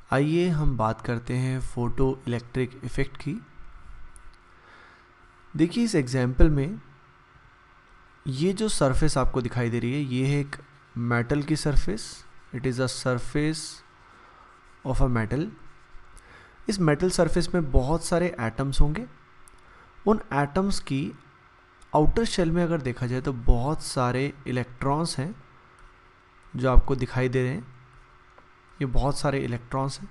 आइए हम बात करते हैं फोटो इलेक्ट्रिक इफ़ेक्ट की। देखिए इस एग्जाम्पल में ये जो सरफेस आपको दिखाई दे रही है ये है एक मेटल की surface. It is a surface of a metal. इस मेटल सरफेस में बहुत सारे एटम्स होंगे। उन एटम्स की आउटर शेल में अगर देखा जाए तो बहुत सारे इलेक्ट्रॉन्स हैं जो आपको दिखाई दे रहे हैं। ये बहुत सारे इलेक्ट्रॉन्स हैं।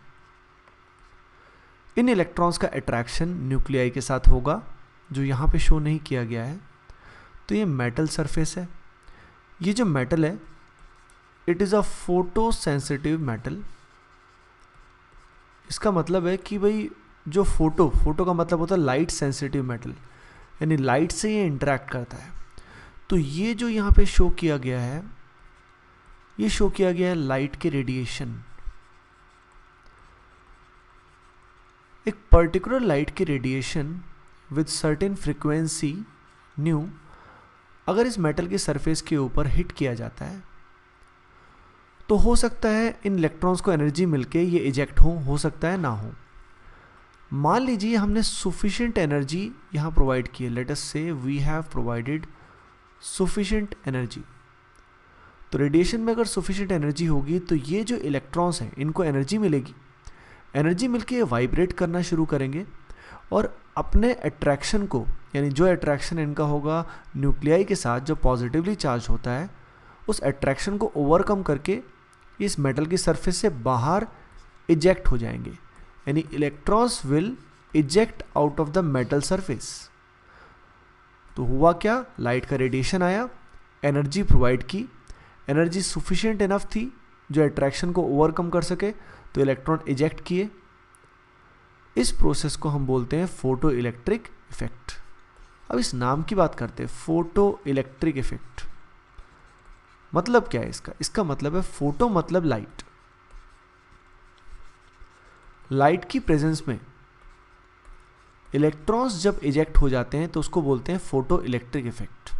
इन इलेक्ट्रॉन्स का अट्रैक्शन न्यूक्लियाई के साथ होगा जो यहाँ पे शो नहीं किया गया है। तो ये मेटल सरफेस है। ये जो मेटल है it is a photo sensitive metal. इसका मतलब है कि भाई जो फोटो का मतलब होता है लाइट सेंसिटिव मेटल, यानी लाइट से ये इंटरेक्ट करता है। तो ये जो यहाँ पे शो किया गया है ये शो किया गया है लाइट के रेडिएशन। एक पर्टिकुलर लाइट के radiation with certain frequency new अगर इस मेटल के सरफेस के ऊपर हिट किया जाता है तो हो सकता है इन इलेक्ट्रॉन्स को एनर्जी मिलके ये इजेक्ट हो सकता है ना हो। मान लीजिए हमने सुफिशिएंट एनर्जी यहाँ प्रोवाइड की है। लेट अस से वी हैव प्रोवाइडेड सुफिशिएंट एनर्जी। तो रेडिएशन में अगर सुफिशिएंट एनर्जी होगी तो ये जो इलेक्ट्रॉन्स हैं इनको एनर्जी मिलेगी। एनर्जी मिलके ये वाइब्रेट करना शुरू करेंगे और अपने अट्रैक्शन को, यानी जो अट्रैक्शन इनका होगा न्यूक्लियाई के साथ जो पॉजिटिवली चार्ज होता है, उस अट्रैक्शन को ओवरकम करके इस मेटल की सरफेस से बाहर इजेक्ट हो जाएंगे। यानी electrons will eject out of the metal surface. तो हुआ क्या, लाइट का रेडिएशन आया, एनर्जी प्रोवाइड की, एनर्जी सुफिशिएंट इनफ थी जो अट्रैक्शन को ओवरकम कर सके, तो इलेक्ट्रॉन इजेक्ट किए। इस प्रोसेस को हम बोलते हैं फोटो इलेक्ट्रिक इफेक्ट। अब इस नाम की बात करते हैं, फोटो इलेक्ट्रिक इफेक्ट। मतलब क्या है इसका मतलब है फोटो मतलब लाइट। लाइट की प्रेजेंस में इलेक्ट्रॉन्स जब इजेक्ट हो जाते हैं तो उसको बोलते हैं फोटो इलेक्ट्रिक इफेक्ट।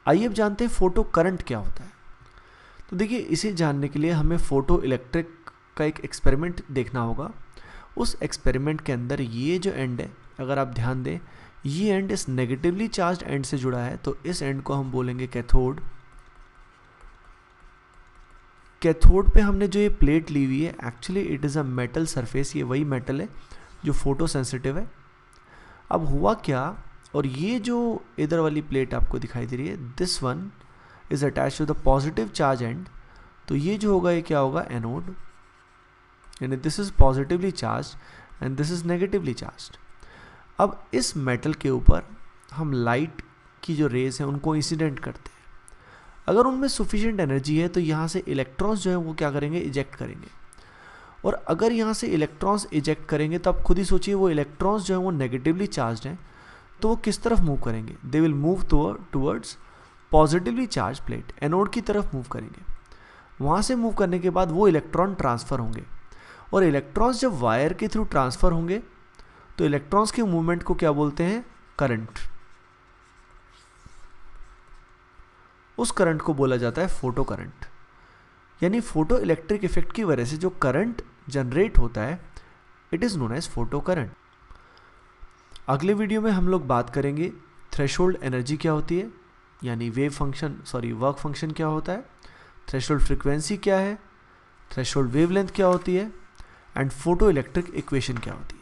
आइए अब जानते हैं फोटो करंट क्या होता है। तो देखिए इसे जानने के लिए हमें फोटो इलेक्ट्रिक का एक एक्सपेरिमेंट देखना होगा। उस एक्सपेरिमेंट के अंदर ये जो एंड है, अगर आप ध्यान दें, ये एंड इस नेगेटिवली चार्ज्ड एंड से जुड़ा है, तो इस एंड को हम बोलेंगे कैथोड। कैथोड पे हमने जो ये प्लेट ली हुई है actually it is a metal surface. ये वही मेटल है जो फोटो सेंसिटिव है। अब हुआ क्या, और ये जो इधर वाली प्लेट आपको दिखाई दे रही है, this one is attach to the positive charge end. तो ये जो होगा ये क्या होगा, एनोड। यानी this is positively charge and this is negatively charge. अब इस मेटल के ऊपर हम लाइट की जो रेज हैं उनको इंसिडेंट करते हैं। अगर उनमें सुफिशिएंट एनर्जी है तो यहाँ से इलेक्ट्रॉन्स जो है वो क्या करेंगे, इजेक्ट करेंगे। और अगर यहाँ से इलेक्ट्रॉन्स इजेक्ट करेंगे तो आप खुद ही सोचिए वो इलेक्ट्रॉन्स जो है वो नेगेटिवली चार्ज हैं, तो वो किस तरफ मूव करेंगे, they will move towards positively charge plate, anode की तरफ मूव करेंगे। वहाँ से मूव करने के बाद वो इलेक्ट्रॉन ट्रांसफ़र होंगे, और इलेक्ट्रॉन्स जब वायर के थ्रू ट्रांसफ़र होंगे तो इलेक्ट्रॉन्स के मूवमेंट को क्या बोलते हैं, करंट। उस करंट को बोला जाता है फोटो करंट। यानी फोटो इलेक्ट्रिक इफेक्ट की वजह से जो करंट जनरेट होता है it is known as photo current. अगले वीडियो में हम लोग बात करेंगे थ्रेशोल्ड एनर्जी क्या होती है, यानी वर्क फंक्शन क्या होता है, थ्रेशोल्ड फ्रीक्वेंसी क्या है, थ्रेशोल्ड वेवलेंथ क्या होती है, एंड फोटो इलेक्ट्रिक इक्वेशन क्या होती है।